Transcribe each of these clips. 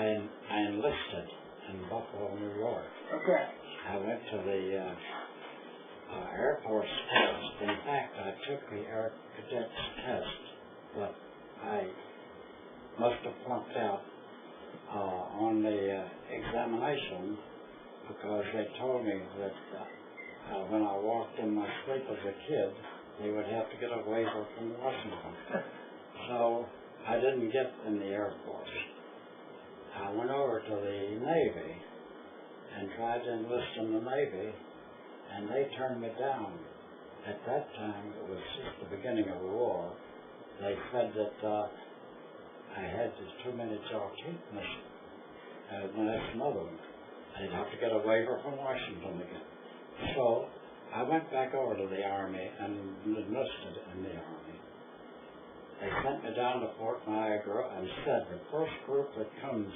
I enlisted in Buffalo, New York. Okay. I went to the Air Force test. In fact, I took the Air Cadets test, but I must have flunked out on the examination because they told me that when I walked in my sleep as a kid, they would have to get a waiver from Washington. So I didn't get in the Air Force. I went over to the Navy and tried to enlist in the Navy, and they turned me down. At that time, it was just the beginning of the war. They said that I had too many job missions. And that's another one. I'd have to get a waiver from Washington again. So I went back over to the Army and enlisted in the Army. They sent me down to Fort Niagara and said, the first group that comes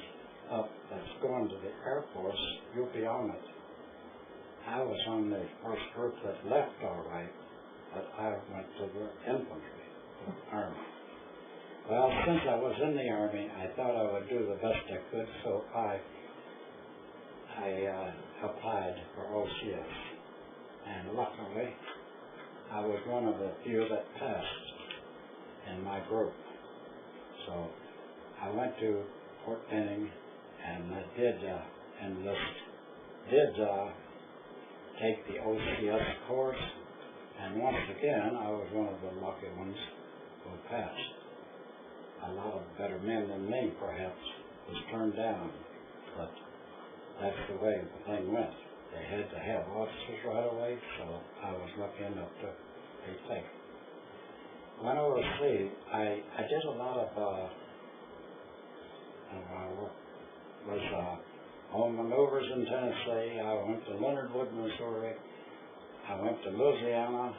up that's going to the Air Force, you'll be on it. I was on the first group that left all right, but I went to the infantry, the Army. Well, since I was in the Army, I thought I would do the best I could, so I applied for OCS. And luckily, I was one of the few that passed in my group. So I went to Fort Benning and did enlist, take the OCS course, and once again, I was one of the lucky ones who passed. A lot of better men than me, perhaps, was turned down, but that's the way the thing went. They had to have officers right away, so I was lucky enough to be taken. When overseas, I did a lot of, home maneuvers in Tennessee. I went to Leonard Wood, Missouri. I went to Louisiana,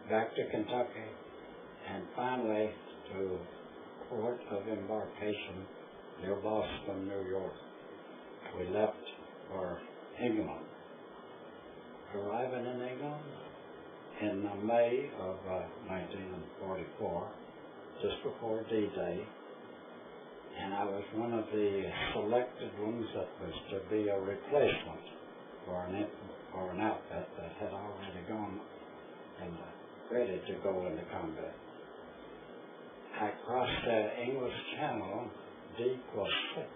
back to Kentucky, and finally to port of embarkation near Boston, New York. We left for England. Arriving in England in May of 1944, just before D-Day, and I was one of the selected ones that was to be a replacement for an outfit that had already gone and ready to go into combat. I crossed the English Channel D+6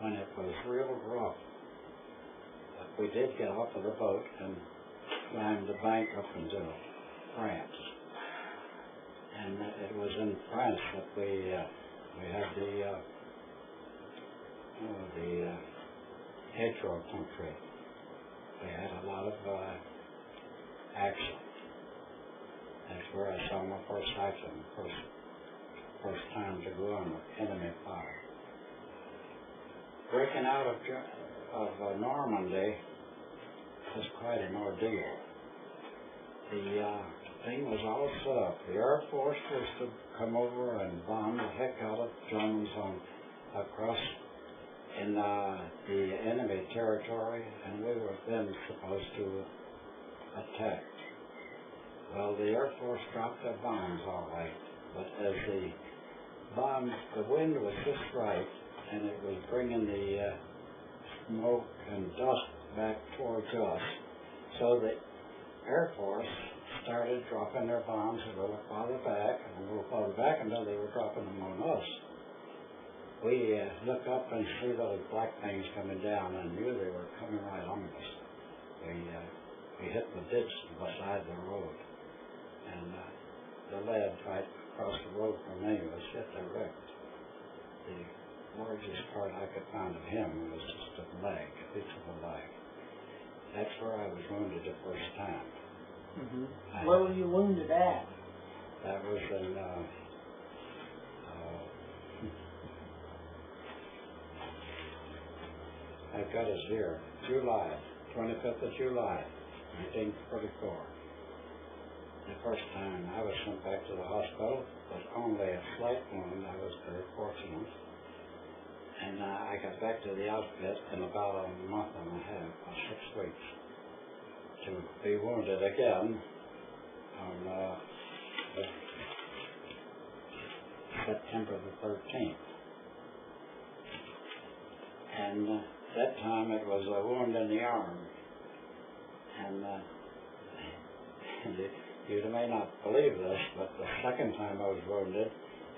when it was real rough. But we did get off of the boat and climbed the bank up into France. And it was in France that we had the hedgerow country. We had a lot of action. That's where I saw my first action, first time to go on enemy fire. Breaking out of Normandy was quite an ordeal. The thing was all set up. The Air Force was to come over and bomb the heck out of Germans across in the enemy territory, and we were then supposed to attack. Well, the Air Force dropped their bombs all right, but as the wind was just right, and it was bringing the smoke and dust back towards us, so the Air Force started dropping their bombs a little farther back, and a little farther back until they were dropping them on us. We looked up and see those black things coming down and knew they were coming right on us. We hit the ditch beside the road, and the lad right across the road from me was hit direct. The largest part I could find of him was just a leg, a piece of a leg. That's where I was wounded the first time. Mm-hmm. Where were you wounded at? That was in I've got it here, July, 25th of July, 1944. The first time I was sent back to the hospital, but only a slight wound. I was very fortunate. And I got back to the outfit in about a month and a half, or 6 weeks, to be wounded again on September the 13th. And that time it was a wound in the arm. And you may not believe this, but the second time I was wounded,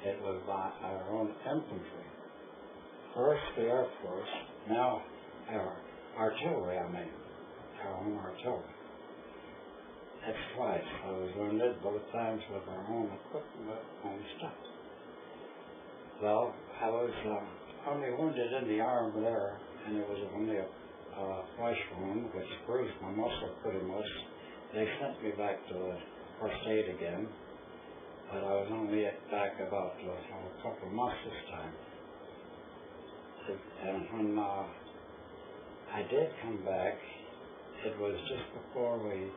it was by our own infantry. First the Air Force, now our artillery, our own artillery. That's twice. I was wounded both times with our own equipment, our own stuff. Well, I was only wounded in the arm there, and it was only a flesh wound, which bruised my muscle pretty much. They sent me back to the first aid again, but I was only back about a couple of months this time. And when I did come back, it was just before we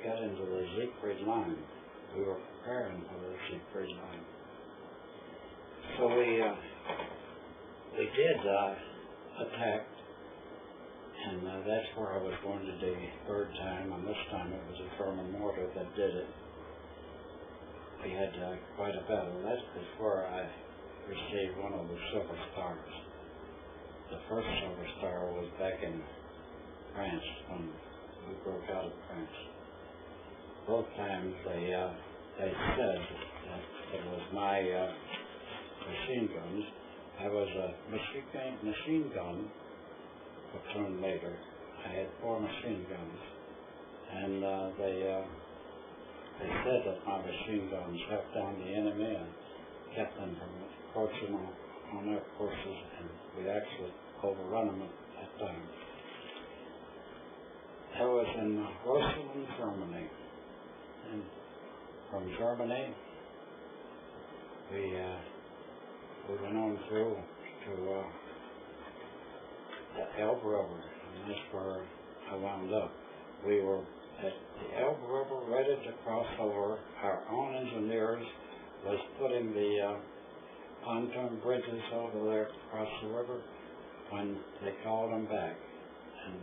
got into the Siegfried line. We were preparing for the Siegfried line. So we did attack, and that's where I was wounded the third time, and this time it was a German mortar that did it. We had quite a battle. That is where I received one of the Silver Stars. The first Silver Star was back in France when we broke out of France. Both times they said that it was my machine guns. I was a machine gun platoon leader. I had 4 machine guns, and they said that my machine guns shot down the enemy and kept them from approaching on their courses, and we actually overrun them at times. I was in Rosslyn, Germany, and from Germany we went on through to the Elbe River, and that's where I wound up. We were at the Elbe River, ready to cross over. Our own engineers was putting the pontoon bridges over there across the river when they called them back. And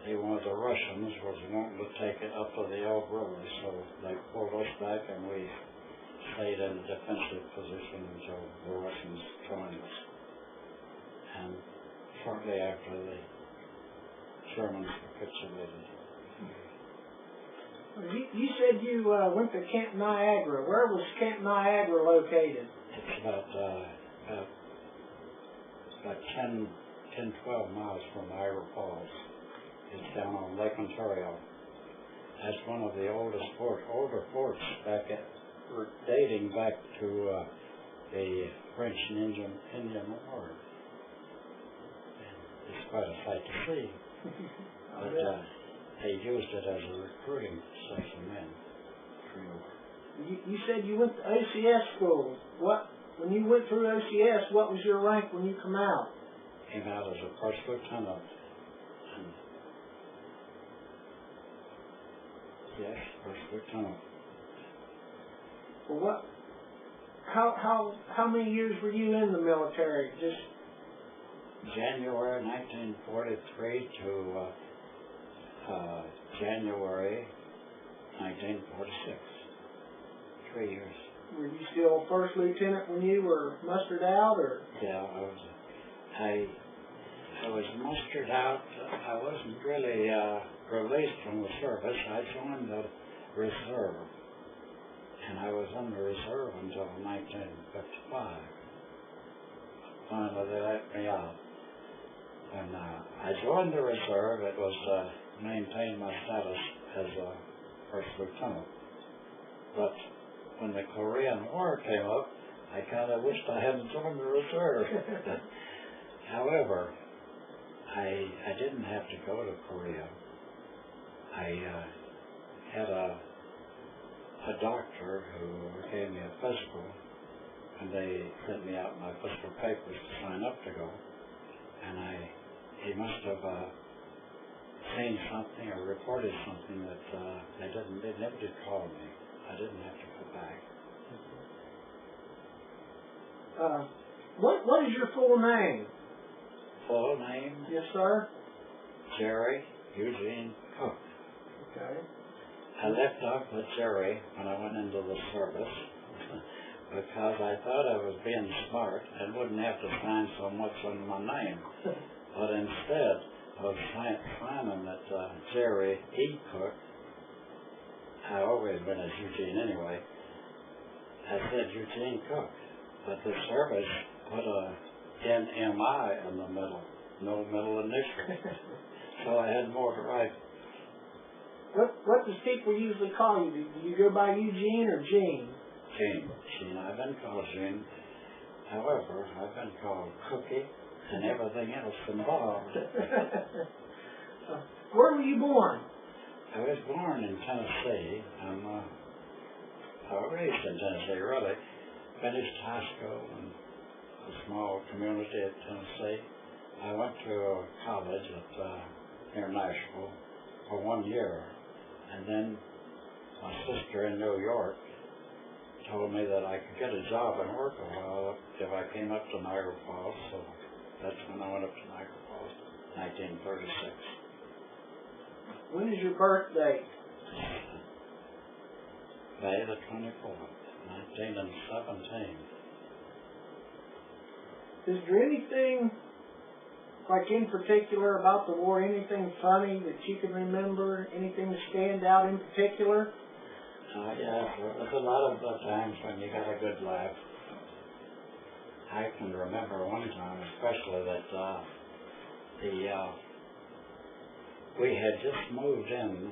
the Russians was wanting to take it up to the Elbe River, so they pulled us back, and we stayed in a defensive position until the Russians joined us. And shortly after, the Germans capitulated. You said you went to Camp Niagara. Where was Camp Niagara located? It's about 10, 12 miles from Niagara Falls. It's down on Lake Ontario. That's one of the older forts dating back to the French and Indian War. It's quite a sight to see. But they used it as a recruiting station then. You said you went to OCS school. When you went through OCS, what was your rank when you come out? Came out as a first lieutenant. Yes, first lieutenant. Well, how many years were you in the military? Just January 1943 to January 1946. 3 years. Were you still first lieutenant when you were mustered out, or? Yeah, I was mustered out. I wasn't really released from the service. I joined the reserve, and I was in the reserve until 1955. Finally, they let me out. When I joined the reserve, it was to maintain my status as a first lieutenant. But when the Korean War came up, I kind of wished I hadn't joined the reserve. However, I didn't have to go to Korea. I had a doctor who gave me a physical, and they sent me out my physical papers to sign up to go. And he must have seen something or reported something that they never did call me. I didn't have to go back. What is your full name? Full name? Yes, sir. Jerry Eugene Cook. Okay. I left off with Jerry when I went into the service. because I thought I was being smart and wouldn't have to sign so much on my name. But instead of signing that Jerry E. Cook, I always been as Eugene anyway, I said Eugene Cook. But the service put a NMI in the middle, no middle initial. So I had more to write. What does people usually call you? Do you go by Eugene or Gene? Gene. I've been called Gene. However, I've been called Cookie and everything else involved. Where were you born? I was born in Tennessee. I was raised in Tennessee, really. Finished high school in a small community of Tennessee. I went to college near Nashville for 1 year, and then my sister in New York told me that I could get a job and work a while if I came up to Niagara Falls, so that's when I went up to Niagara Falls, 1936. When is your birthday? May the 24th, 1917. Is there anything, like in particular about the war, anything funny that you can remember, anything that stand out in particular? Yeah, there's a lot of times when you got a good laugh. I can remember one time especially that we had just moved in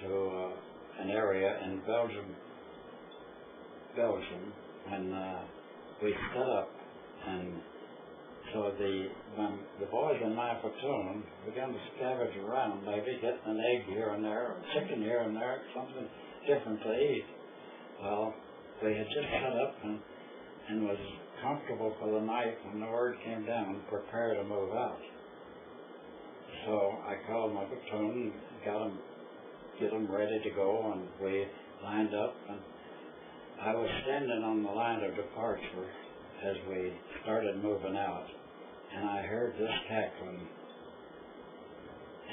to an area in Belgium, and we set up, and so when the boys in my platoon began to scavenge around, maybe getting an egg here and there, or chicken here and there, something different to eat. Well, we had just set up and was comfortable for the night when the word came down, prepare to move out. So I called my platoon, get them ready to go, and we lined up, and I was standing on the line of departure as we started moving out, and I heard this cackling,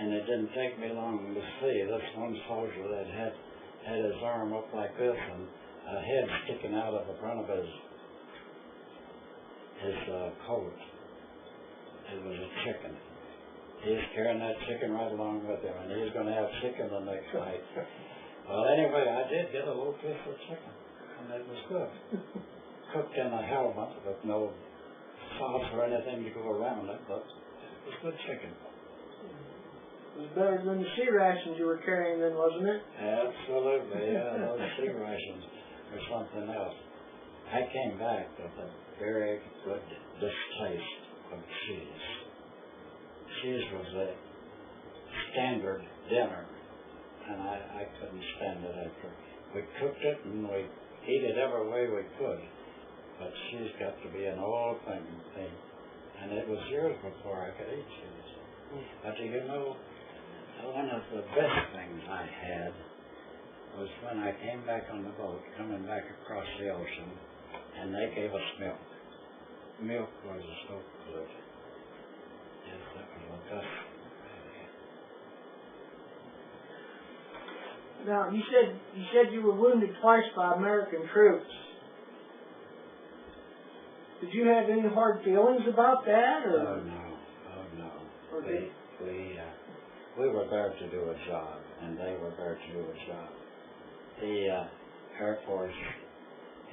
and it didn't take me long to see this one soldier that had his arm up like this and a head sticking out of the front of his coat. It was a chicken. He's carrying that chicken right along with him, and he's going to have chicken the next night. Well, anyway, I did get a little piece of chicken, and it was good. Cooked in a helmet with no sauce or anything to go around it, but it was good chicken. It was better than the sea rations you were carrying then, wasn't it? Absolutely, yeah. Those sea rations were something else. I came back with a very good distaste of cheese. Cheese was a standard dinner, and I couldn't stand it after. We cooked it and we ate it every way we could, but cheese got to be an old thing, and it was years before I could eat cheese. But you know, one of the best things I had was when I came back on the boat, coming back across the ocean, and they gave us milk. Milk was so good. Yes, that was the best. Now, you said you were wounded twice by American troops. Did you have any hard feelings about that? Or? Oh no. Or we were there to do a job, and they were there to do a job. The Air Force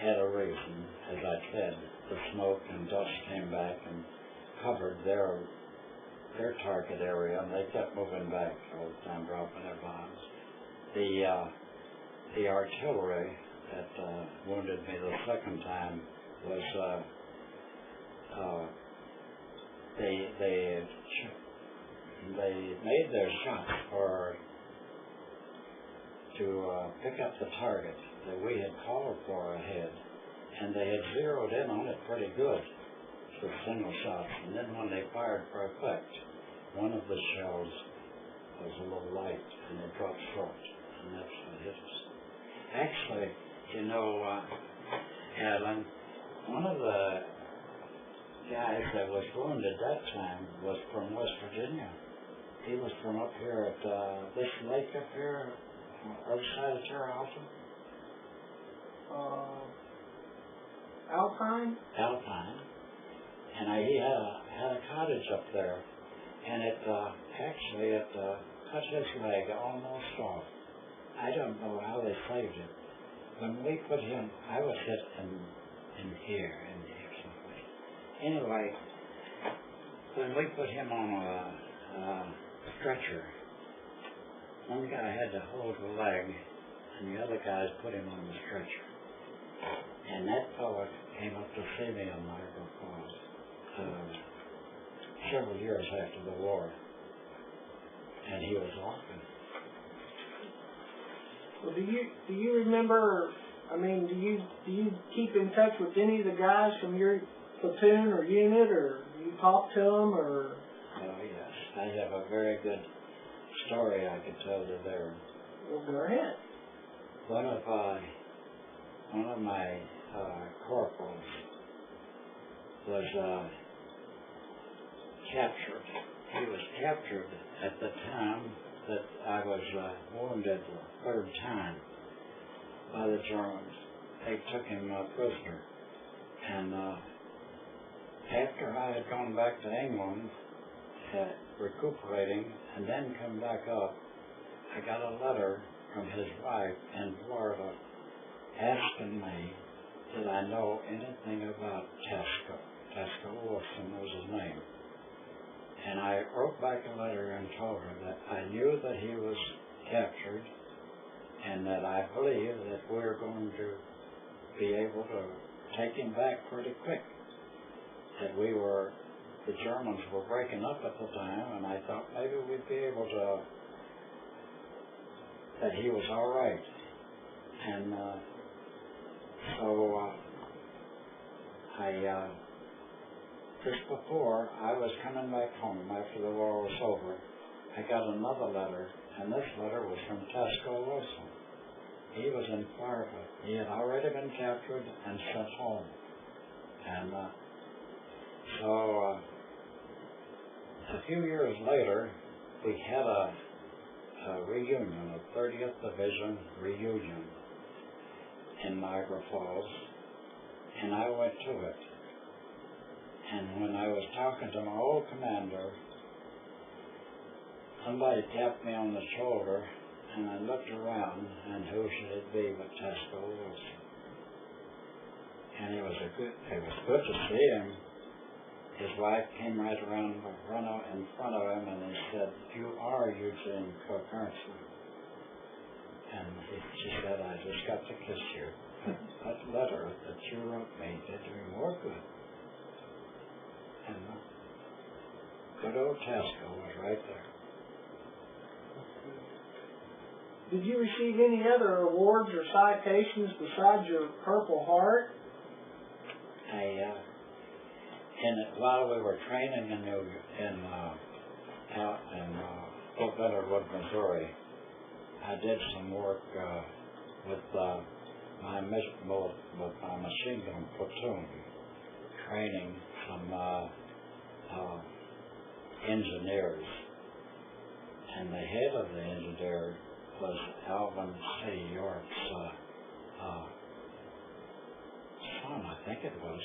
had a reason, as I said, the smoke and dust came back and covered their target area, and they kept moving back all the time, dropping their bombs. The artillery that wounded me the second time was they made their shots to pick up the target that we had called for ahead, and they had zeroed in on it pretty good with single shots. And then when they fired for effect, one of the shells was a little light, and it dropped short, and that's what hit us. Actually, you know, Alan, one of the guys that was wounded that time was from West Virginia. He was from up here at this lake up here, on the other side of Terre Alta. Alpine? Alpine. And he had a cottage up there, and it cut his leg almost off. I don't know how they saved it. When we put him, I was hit in here, somewhere. Anyway, when we put him on a stretcher, one guy had to hold the leg, and the other guys put him on the stretcher. And that fellow came up to see me in Niagara Falls several years after the war, and he was orphaned. Well, do you remember? I mean, do you keep in touch with any of the guys from your platoon or unit, or do you talk to them, or? Oh yes, I have a very good story I could tell you there. Well, go ahead. One of my corporals was captured. He was captured at the time that I was wounded the third time by the Germans. They took him prisoner. And after I had gone back to England, recuperating, and then come back up, I got a letter from his wife in Florida asking me did I know anything about Tasco. Tasco Wilson was his name. And I wrote back a letter and told her that I knew that he was captured and that I believe that we're going to be able to take him back pretty quick. That the Germans were breaking up at the time, and I thought maybe we'd be able to, that he was all right. And so just before I was coming back home after the war was over, I got another letter, and this letter was from Tasco Wilson. He was in Florida. He had already been captured and sent home. And so a few years later, we had a reunion, a 30th Division reunion in Niagara Falls, and I went to it. And when I was talking to my old commander, somebody tapped me on the shoulder, and I looked around, and who should it be but Tasco Wilson? And it was good to see him. His wife came right around in front of him, and he said, "You are Eugene Cook, aren't you?" And she said, "I just got to kiss you. That letter that you wrote me did me more good." And good old Tasco was right there. Did you receive any other awards or citations besides your Purple Heart? While we were training out in Fort Leonard Wood, Missouri, I did some work with my machine gun platoon, training some engineers, and the head of the engineer was Alvin C. York's son, I think it was.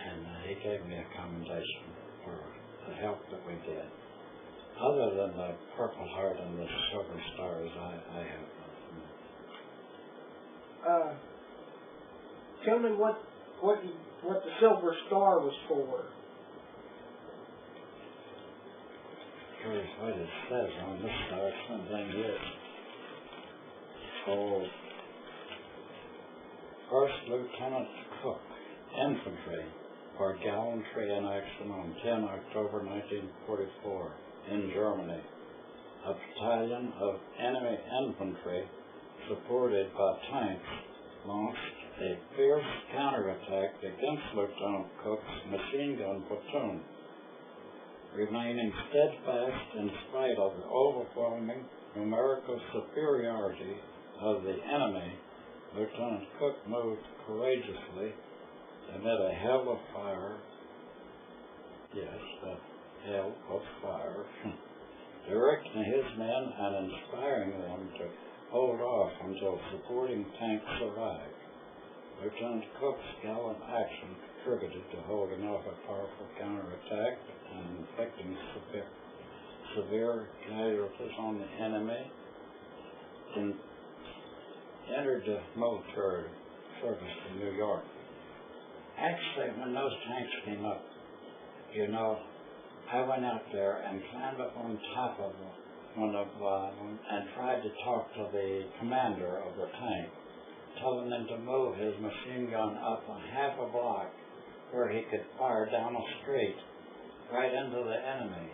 And he gave me a commendation for the help that we did. Other than the Purple Heart and the Silver Stars, I have nothing. Tell me what the Silver Star was for. Here's what it says on this star, something here. Oh, First Lieutenant Cook, Infantry, for gallantry in action on 10 October 1944 in Germany. A battalion of enemy infantry, supported by tanks, launched a fierce counterattack against Lieutenant Cook's machine gun platoon. Remaining steadfast in spite of the overwhelming numerical superiority of the enemy, Lieutenant Cook moved courageously amid a hell of fire, directing his men and inspiring them to hold off until supporting tanks arrived. Lieutenant Cook's gallant action contributed to holding off a powerful counterattack and inflicting severe casualties on the enemy, and entered the military service in New York. Actually, when those tanks came up, I went out there and climbed up on top of one of them and tried to talk to the commander of the tank, telling him to move his machine gun up a half a block where he could fire down a street right into the enemy.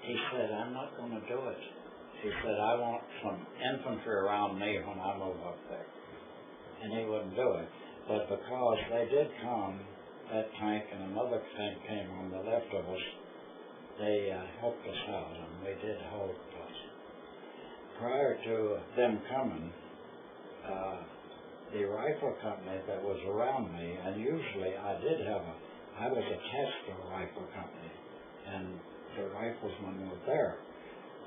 He said, "I'm not going to do it." He said, "I want some infantry around me when I move up there." And he wouldn't do it. But because they did come, that tank and another tank came on the left of us, they helped us out, and we did hold the place. Prior to them coming, the rifle company that was around me, and usually I was attached to a rifle company, and the riflesmen were there.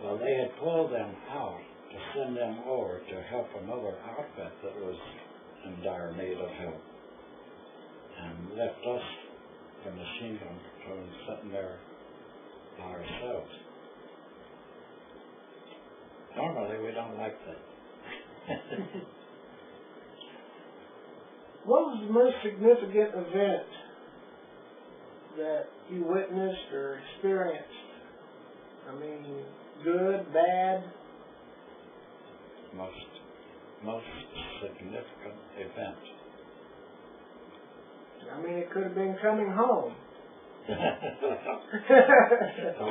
Well, they had pulled them out to send them over to help another outfit that was in dire need of help, and left us, the machine gun platoon, sitting there by ourselves. Normally, we don't like that. What was the most significant event that you witnessed or experienced? I mean, good, bad? Most significant event. I mean, it could have been coming home. Well,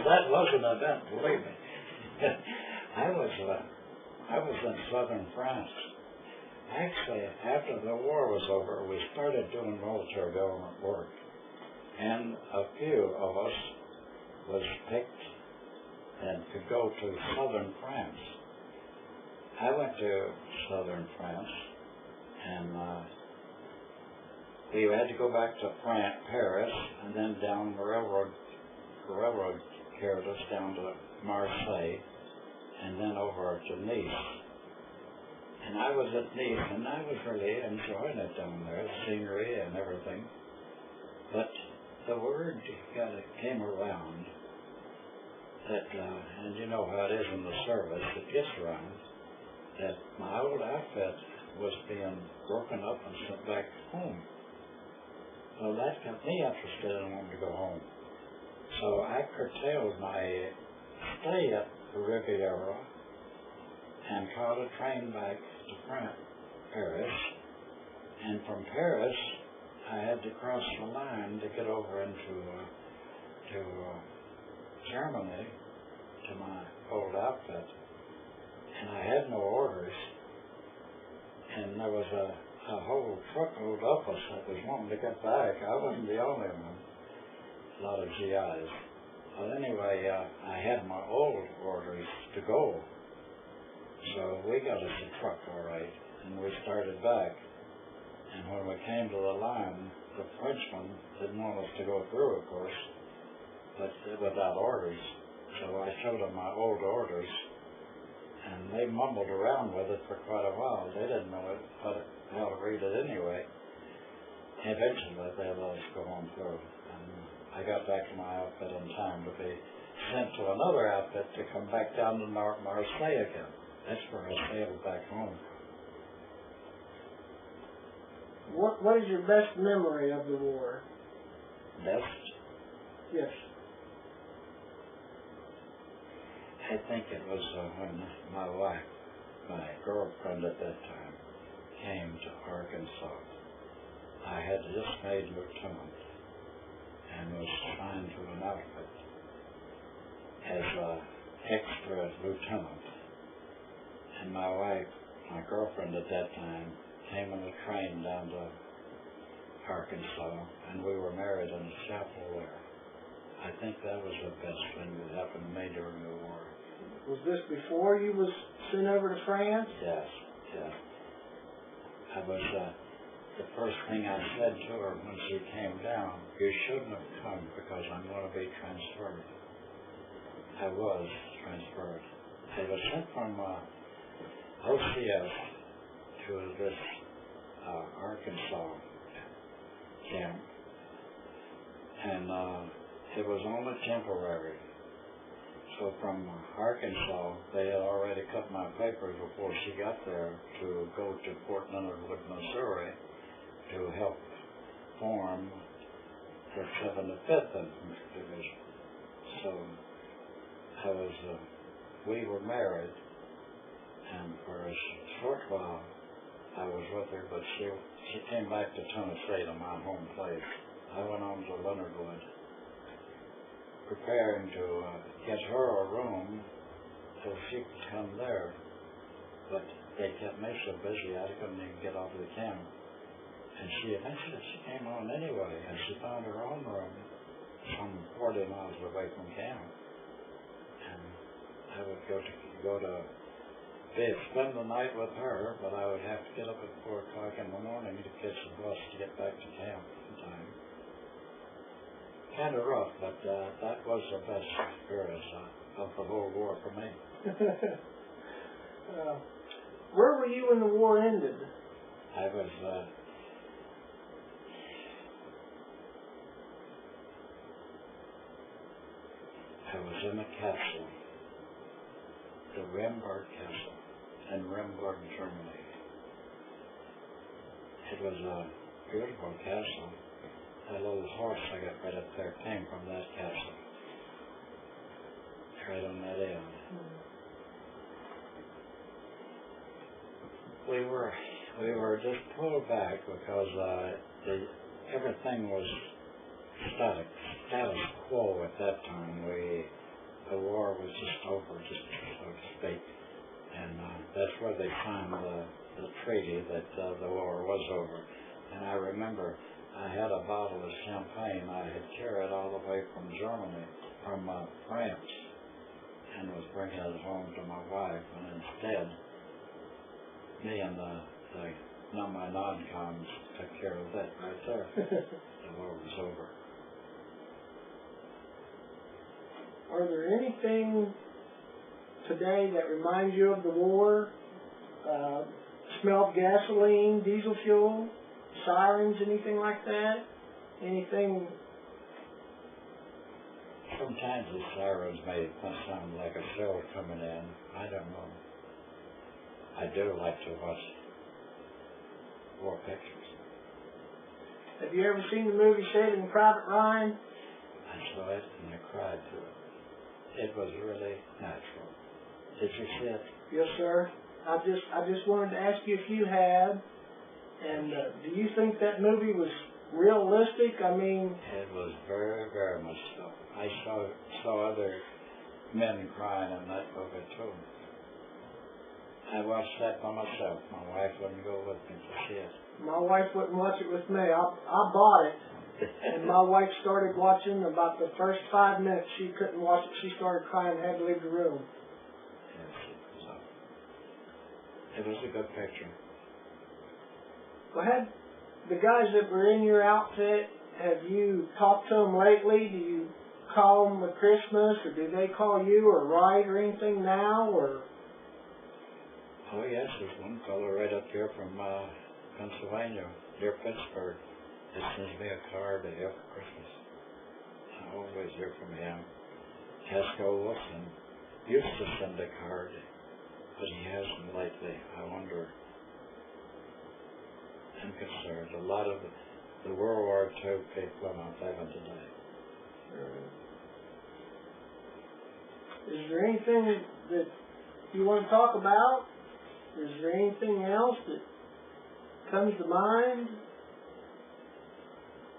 that was an event, believe me. I was in southern France. Actually, after the war was over, we started doing military government work, and a few of us was picked and could go to southern France. I went to southern France, and we had to go back to Paris, and then down the railroad carried us down to Marseille, and then over to Nice. And I was at Nice, and I was really enjoying it down there, the scenery and everything. But the word came around that, and you know how it is in the service, it gets around, that my old outfit was being broken up and sent back home. Well, that got me interested in wanting to go home. So I curtailed my stay at the Riviera and caught a train back to Paris. And from Paris, I had to cross the line to get over into Germany to my old outfit. And I had no orders. And there was a whole truckload of us that was wanting to get back. I wasn't the only one. A lot of GIs. Well, anyway, I had my old orders to go. So we got us a truck, all right, and we started back. And when we came to the line, the Frenchman didn't want us to go through, of course, but without orders. So I showed them my old orders, and they mumbled around with it for quite a while. They didn't know how to read it anyway. Eventually, they let us go on through. And I got back to my outfit in time to be sent to another outfit to come back down to Marseille again. That's where I sailed back home. What is your best memory of the war? Best? Yes. I think it was when my wife, my girlfriend at that time, came to Arkansas. I had just made lieutenant and was assigned to an outfit as an extra lieutenant. And my wife, my girlfriend at that time, came on the train down to Arkansas, and we were married in a chapel there. I think that was the best thing that happened to me during the war. Was this before you was sent over to France? Yes, yes. I was, the first thing I said to her when she came down, "You shouldn't have come because I'm going to be transferred." I was transferred. I was sent from OCS to this Arkansas camp, and it was only temporary. So from Arkansas, they had already cut my papers before she got there to go to Fort Leonard Wood, Missouri, to help form the 75th Infantry Division. So we were married, and for a short while I was with her, but she came back to Tennessee, to my home place. I went on to Leonard Wood, preparing to get her a room so she could come there, but they kept me so busy I couldn't even get off the camp. And she eventually came on anyway, and she found her own room some 40 miles away from camp. And I would go to spend the night with her, but I would have to get up at 4 o'clock in the morning to catch the bus to get back to camp in time. Kind of rough, but that was the best experience of the whole war for me. Where were you when the war ended? I was in a castle, the Remberg Castle in Remberg, Germany. It was a beautiful castle. That little horse I got right up there came from that castle, right on that end. We were just pulled back because everything was status quo at that time. The war was just over, just so to speak, and that's where they signed the treaty that the war was over. And I remember I had a bottle of champagne I had carried all the way from Germany, from France, and was bringing it home to my wife, and instead, me and my non-coms took care of that right there. The war was over. Are there anything today that reminds you of the war? Smell of gasoline, diesel fuel, sirens, anything like that? Anything? Sometimes the sirens may sound like a shell coming in. I don't know. I do like to watch war pictures. Have you ever seen the movie Saving Private Ryan? I saw it and I cried to it. It was really natural. Did you see it? Yes, sir. I just wanted to ask you if you had. And do you think that movie was realistic? I mean, it was very, very much so. I saw other men crying in that movie too. I watched that by myself. My wife wouldn't go with me to see it. My wife wouldn't watch it with me. I bought it. And my wife started watching. About the first 5 minutes, she couldn't watch it. She started crying and had to leave the room. Yes, it was a good picture. Well, had the guys that were in your outfit, have you talked to them lately? Do you call them with Christmas, or do they call you or write or anything now? Or? Oh yes, there's one fellow right up here from Pennsylvania, near Pittsburgh. He sends me a card to for Christmas. I always hear from him. Casco Wilson used to send a card, but he hasn't lately. I wonder. I'm concerned. A lot of the World War II people are not living today. Is there anything that you want to talk about? Is there anything else that comes to mind?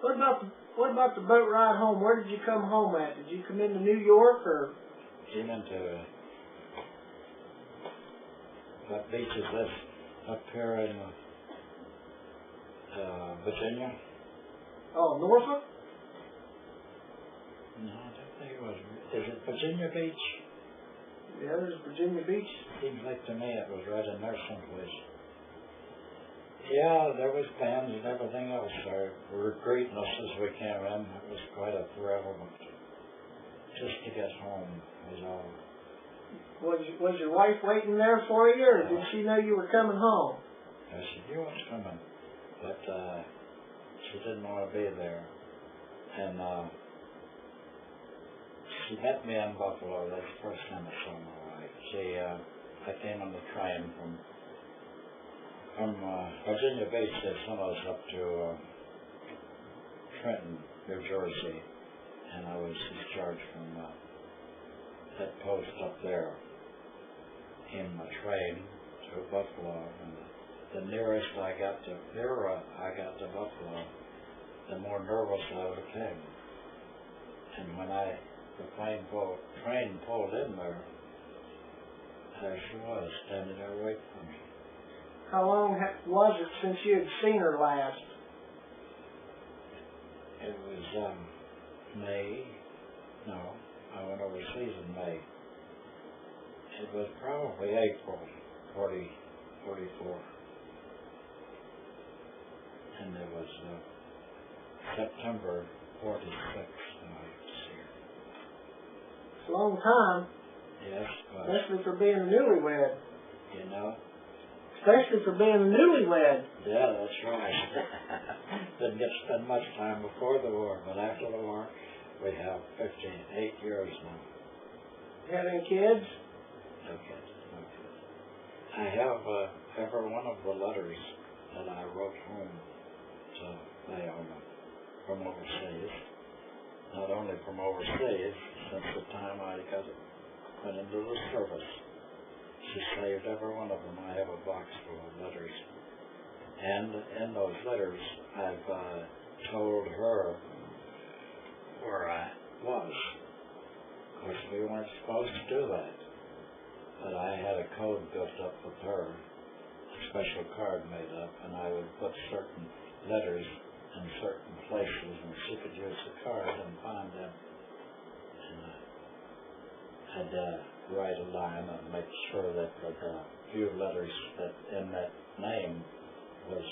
What about the boat ride home? Where did you come home at? Did you come into New York or? Came into what beach is this? Up here in Virginia. Oh, Norfolk? No, I don't think it was. Is it Virginia Beach? Yeah, there's Virginia Beach. Seems like to me it was right in there someplace. Yeah, there was bands and everything else. We were greeting us as we came in. It was quite a thrill. Just to get home was all. Was your wife waiting there for you, or did she know you were coming home? I said, you was coming. but she didn't want to be there. And she met me in Buffalo. That's the first time I saw my wife. I came on the train from Virginia Beach. They sent us up to Trenton, New Jersey, and I was discharged from that post up there in my train to Buffalo. And the nearer I got to Buffalo, the more nervous I became. And when the train pulled in there she was, standing there waiting for me. How long was it since you had seen her last? It was May. No, I went overseas in May. It was probably April 44. And it was September 46 when I see her. It's a long time. Yes, but especially for being a newlywed. You know? Especially for being a newlywed. Yeah, that's right. Didn't get to spend much time before the war, but after the war, we have 8 years now. You have any kids? No kids, no kids. I have every one of the letters that I wrote home to Naomi from overseas. Not only from overseas, since the time I went into the service. She saved every one of them. I have a box full of letters. And in those letters, I've told her where I was. Of course, we weren't supposed to do that. But I had a code built up with her, a special card made up, and I would put certain letters in certain places, and she could use the card and find them. And I'd write a line and make sure that the few letters that in that name was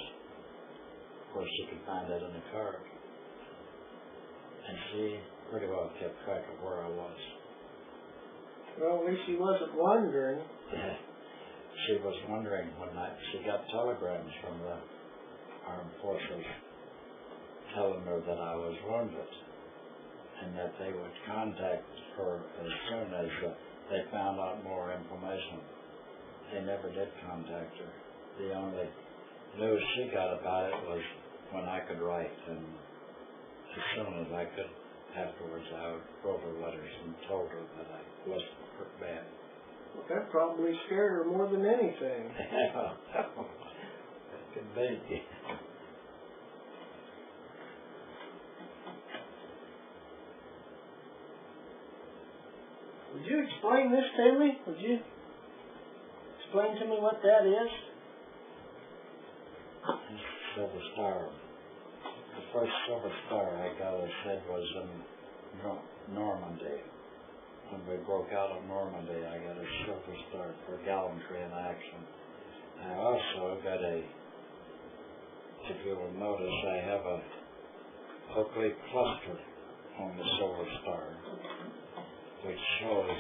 where she could find it in the card. And she pretty well kept track of where I was. Well, at least she wasn't wondering. She was wondering when she got telegrams from the armed forces telling her that I was wounded and that they would contact her as soon as they found out more information. They never did contact her. The only news she got about it was when I could write, and as soon as I could afterwards I wrote her letters and told her that I wasn't hurt bad. Well, that probably scared her more than anything. That could be. Would you explain this to me? Would you explain to me what that is? Silver Star. The first Silver Star I got, I said, was in Normandy. When we broke out of Normandy, I got a Silver Star for gallantry in action. I also got if you will notice, I have a Oakley cluster on the Silver Star, which shows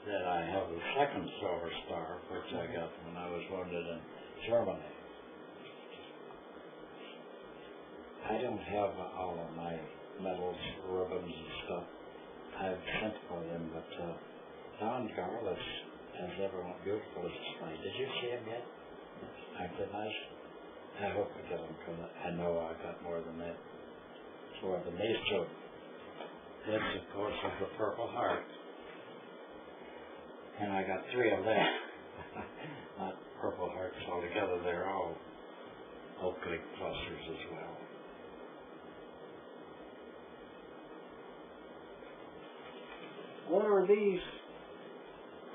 that I have the second Silver Star, which I got when I was wounded in Germany. I don't have all of my medals, ribbons, and stuff. I've sent for them, but Don Garlis has everyone beautiful display. Did you see him yet? Aren't they nice? I hope I get them, because I know I got more than that. More than these two. This, of course, is the Purple Heart. And I got 3 of them. Not Purple Hearts altogether, they're all Oakley clusters as well. What are these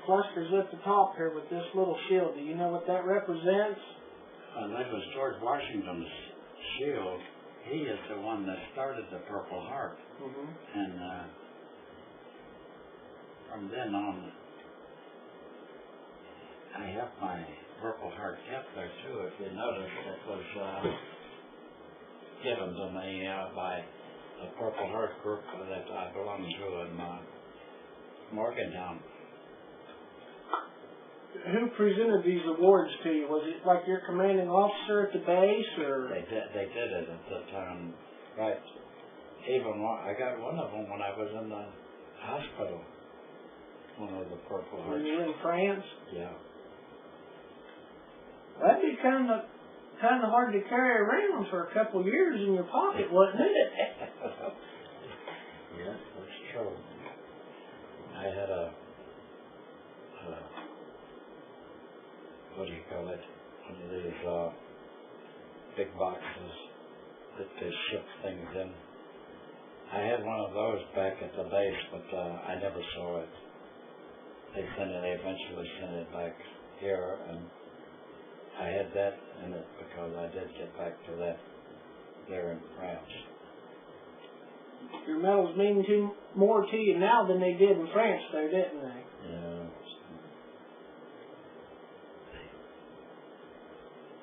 clusters at the top here with this little shield? Do you know what that represents? That was George Washington's shield. He is the one that started the Purple Heart. Mm-hmm. And from then on, I have my Purple Heart kept there too. If you notice, it was given to me by the Purple Heart group that I belong to in Morgantown. who presented these awards to you? Was it like your commanding officer at the base, or? They did it at the time, right? Even I got one of them when I was in the hospital. One of the Purple Hearts. When you were in France? Yeah. That'd be kind of hard to carry around for a couple of years in your pocket, wasn't it? Yes, that's true. I had what do you call it? One of these big boxes that they ship things in. I had one of those back at the base, but I never saw it. They eventually sent it back here, and I had that in it because I did get back to that there in France. Your medals mean more to you now than they did in France, though, didn't they? Yeah.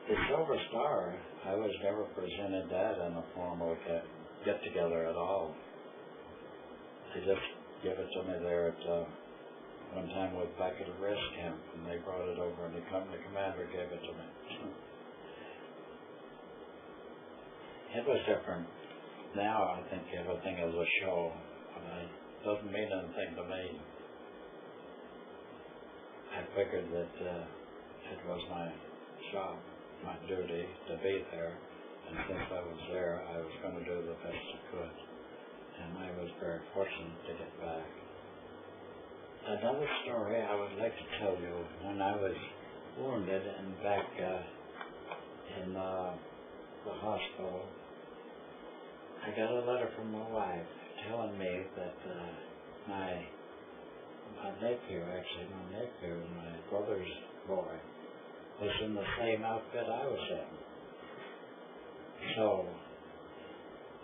The Silver Star, I was never presented that in a formal get-together at all. They just gave it to me there at one time we were back at a rest camp, and they brought it over, and the company commander gave it to me. It was different. Now I think everything is a show, but it doesn't mean anything to me. I figured that it was my job, my duty to be there, and since I was there, I was going to do the best I could, and I was very fortunate to get back. Another story I would like to tell you, when I was wounded and back in the hospital, I got a letter from my wife telling me that my nephew, my brother's boy, was in the same outfit I was in. So,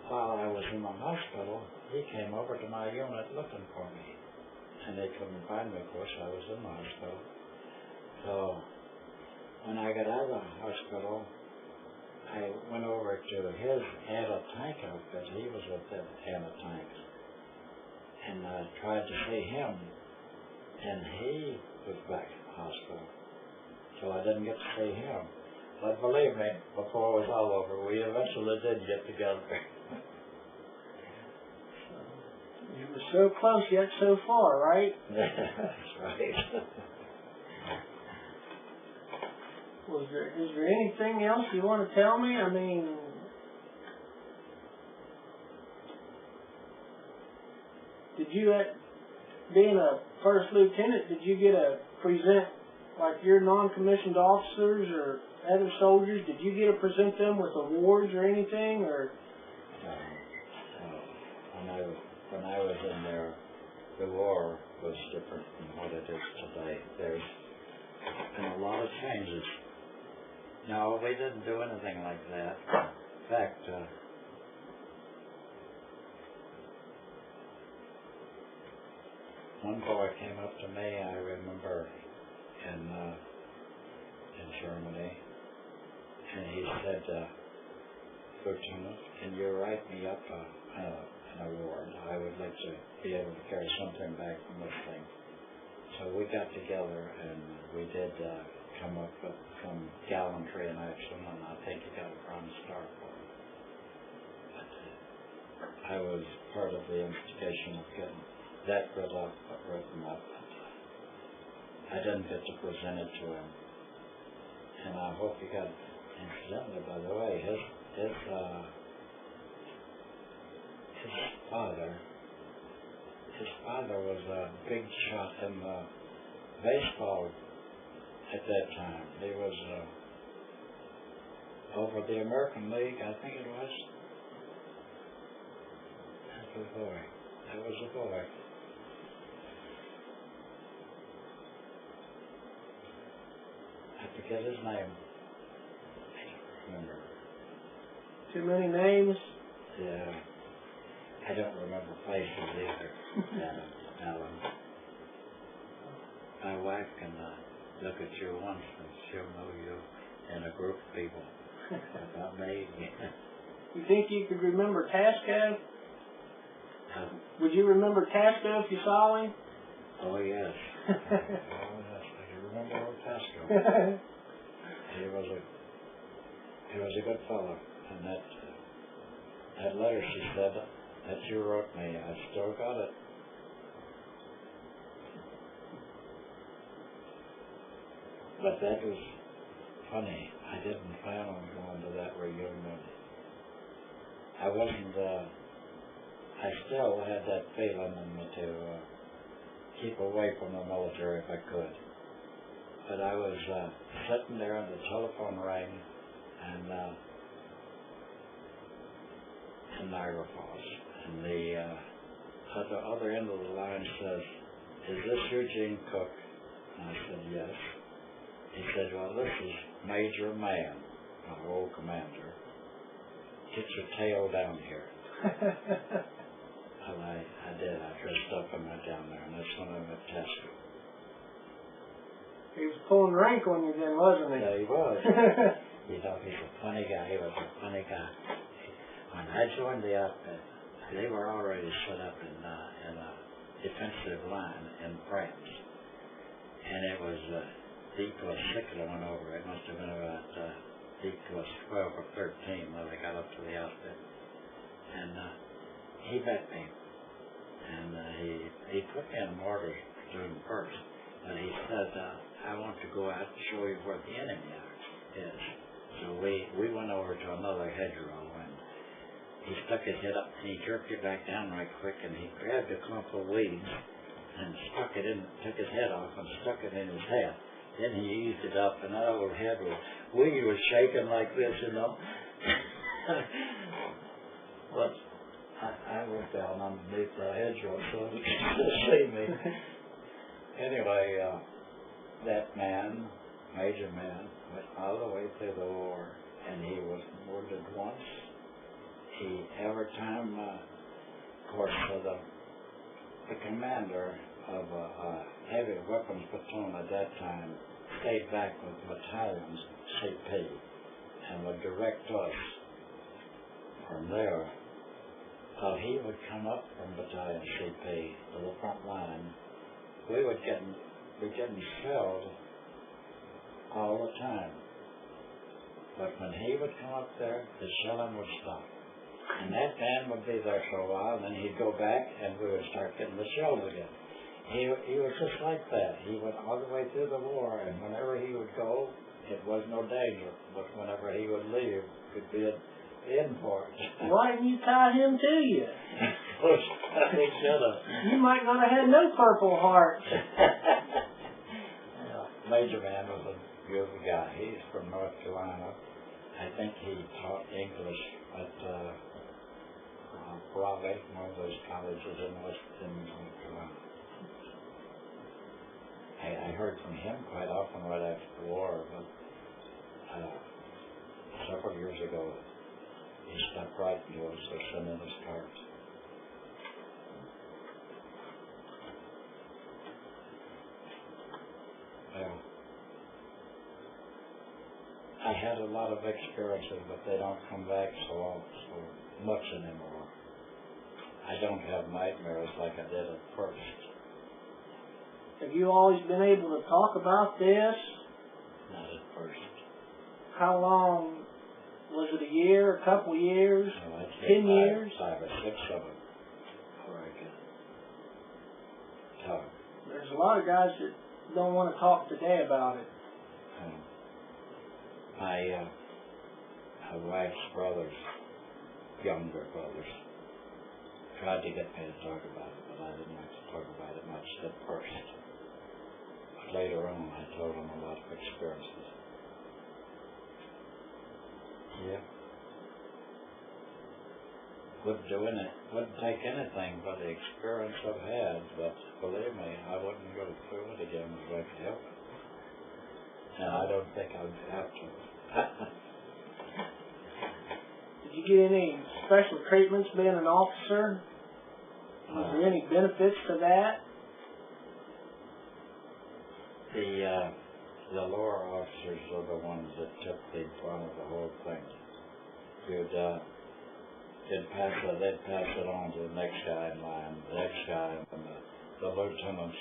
while I was in the hospital, he came over to my unit looking for me. And they couldn't find me, of course, I was in the hospital. So, when I got out of the hospital, I went over to his anti-tank outfit. He was with the anti-tanks. And I tried to see him, and he was back in the hospital. So I didn't get to see him. But believe me, before it was all over, we eventually did get together. You were so close yet so far, right? That's right. Is there anything else you want to tell me? I mean, did you, being a first lieutenant, did you get to present, like your non-commissioned officers or other soldiers, did you get to present them with awards or anything, or? When I was in there, the war was different than what it is today. There's been a lot of changes. No, we didn't do anything like that. In fact, one boy came up to me, I remember, in Germany, and he said, "Lieutenant, can you write me up an award? I would like to be able to carry something back from this thing." So we got together and we did come up with some gallantry in action, and I think he got a Bronze Star for it. But I was part of the instigation of getting that written up. I didn't get to present it to him, and I hope he got. Incidentally, by the way, his father was a big shot in baseball at that time. He was over the American League, I think it was. That was a boy. I forget his name. I don't remember. Too many names? Yeah. I don't remember places either, Alan. My wife can look at you once and she'll know you in a group of people. About me. You think you could remember Tasco? Would you remember Tasco if you saw him? Oh, yes. Oh, yes, I can remember old Pasco. He was a good fellow, and that letter she said that you wrote me, I still got it. But that was funny. I didn't plan on going to that reunion. I wasn't, I still had that feeling in me to keep away from the military if I could. But I was sitting there and the telephone rang, and in Niagara Falls, and at the other end of the line says, "Is this Eugene Cook?" And I said, "Yes." He said, "Well, this is Major Man, my old commander. Get your tail down here." Well, I did. I dressed up and went down there, and that's when I met Tesco. He was pulling rank on you then, wasn't he? Yeah, he was. You know, he's a funny guy. He was a funny guy. When I joined the outfit, they were already set up in a defensive line in France, and it was D plus 6 that went over. It must have been about D plus 12 or 13 when they got up to the outfit. And he met me, and he put me in mortar platoon first. And he said, "I want to go out and show you where the enemy is." So we went over to another hedgerow, and he stuck his head up, and he jerked it back down right quick, and he grabbed a clump of weeds and stuck it in, took his head off and stuck it in his head. Then he eased it up, and that old head weed was shaking like this, you know. But I went down underneath the hedgerow so he could see me. Anyway, that man, Major Man, went all the way through the war, and he was wounded once. Every time, of course, the commander of a heavy weapons platoon at that time stayed back with battalions, CP, and would direct us from there. So he would come up from battalion CP to the front line. We would be getting shelled all the time. But when he would come up there, the shelling would stop. And that man would be there for a while, and then he'd go back, and we would start getting the shells again. He was just like that. He went all the way through the war, and whenever he would go, it was no danger. But whenever he would leave, it could be an end for it. Why didn't you tie him to you? They should have. You might not have had no Purple Hearts. Major Man was a good guy. He's from North Carolina. I think he taught English at Raleigh, one of those colleges in North Carolina. I heard from him quite often right after the war, but several years ago, he stopped writing to us or sending us cards. Well, I had a lot of experiences, but they don't come back so much anymore. I don't have nightmares like I did at first. Have you always been able to talk about this? Not at first. How long? Was it a year, a couple of years, No, 10 years? 5 or 6 of them before I could talk. There's a lot of guys that don't want to talk today about it. My wife's brothers, younger brothers, tried to get me to talk about it, but I didn't like to talk about it much at first. But later on, I told them a lot of experiences. Yeah. Wouldn't take anything but the experience I've had, but believe me, I wouldn't go through it again if I could help it. And I don't think I'd have to. Did you get any special treatments being an officer? Was there any benefits to that? The lower officers are the ones that took the brunt of the whole thing. They'd pass it on to the next guy in line, the next guy, and the lieutenants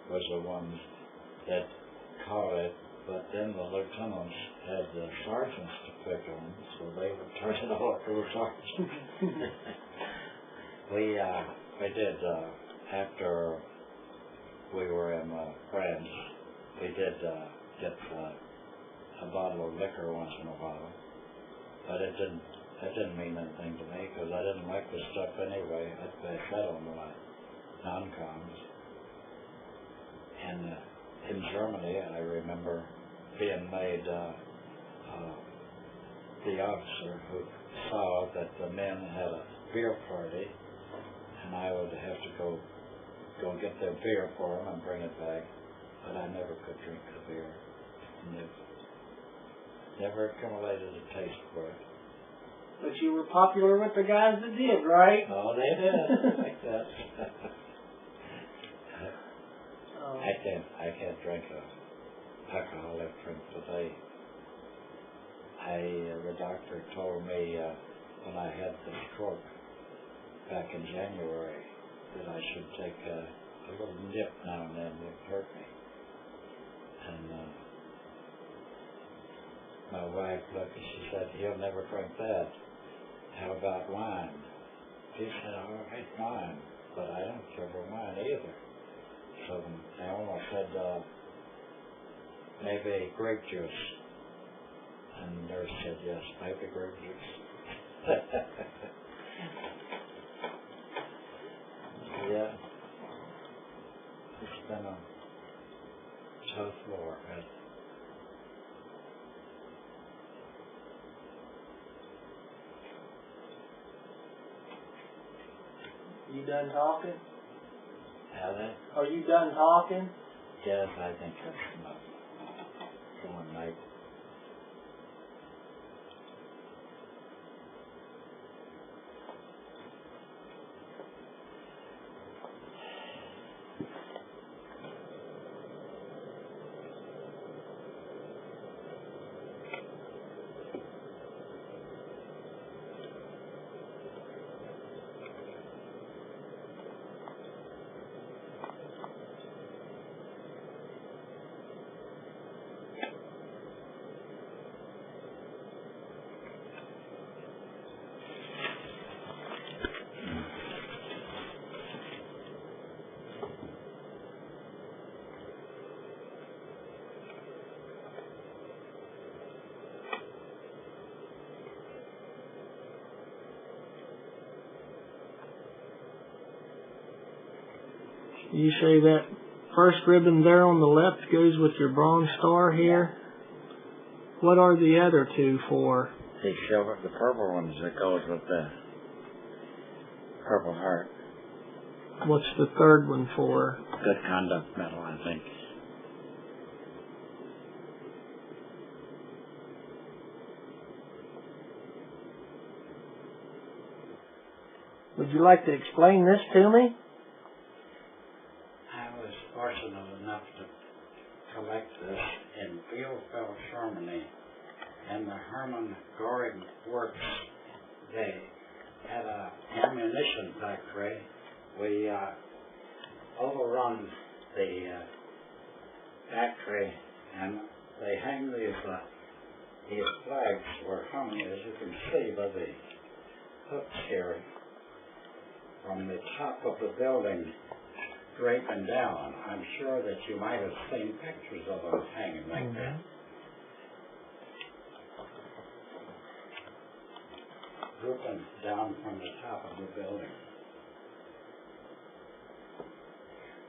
was the ones that caught it, but then the lieutenants had the sergeants to pick on, so they would turn it off to the sergeants. we did, after we were in France, we did get a bottle of liquor once in a while, but that didn't mean anything to me, because I didn't like the stuff anyway. I fed on my non-coms. And in Germany, I remember being made the officer who saw that the men had a beer party, and I would have to go get their beer for them and bring it back, but I never could drink the beer. Never accumulated a taste for it. But you were popular with the guys that did, right? Oh, they did. Like that. I can't drink a alcoholic drink today. The doctor told me when I had the stroke back in January that I should take a little nip now and then. It hurt me. And my wife looked and she said, "He'll never drink that. How about wine?" He said, "All right, wine, but I don't care for wine either." So I almost said, maybe grape juice. And the nurse said, yes, maybe grape juice. Yeah. It's been a tough war. You done talking? Helen? Are you done talking? Yes, I think that's enough for one night. You say that first ribbon there on the left goes with your bronze star here? What are the other two for? The silver, the purple ones that goes with the Purple Heart. What's the third one for? Good conduct medal, I think. Would you like to explain this to me? I was fortunate enough to collect this in Bielefeld, Germany, in the Hermann Göring Works. They had an ammunition factory. We overrun the factory, and they hang these flags were hung, as you can see, by the hooks here, from the top of the building draping down. I'm sure that you might have seen pictures of them hanging like that. Drooping down from the top of the building.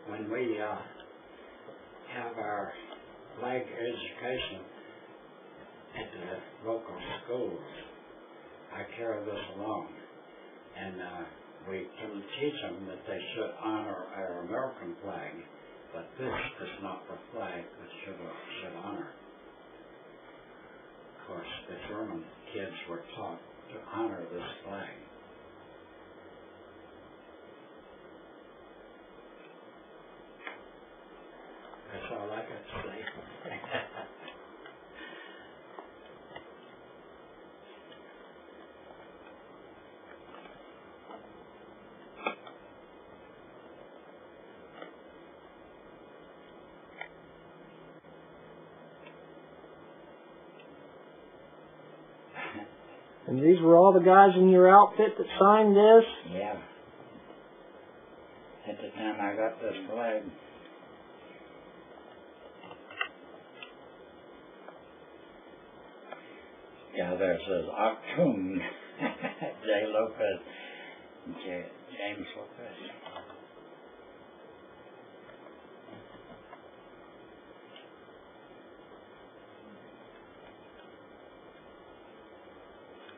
When we have our flag education at the local schools, I carry this along, and we can teach them that they should honor our American flag, but this is not the flag that should honor. Of course, the German kids were taught to honor this flag. That's all I got to say. And these were all the guys in your outfit that signed this? Yeah. At the time I got this flag. Yeah, there says Octoon. J. Lopez. James Lopez.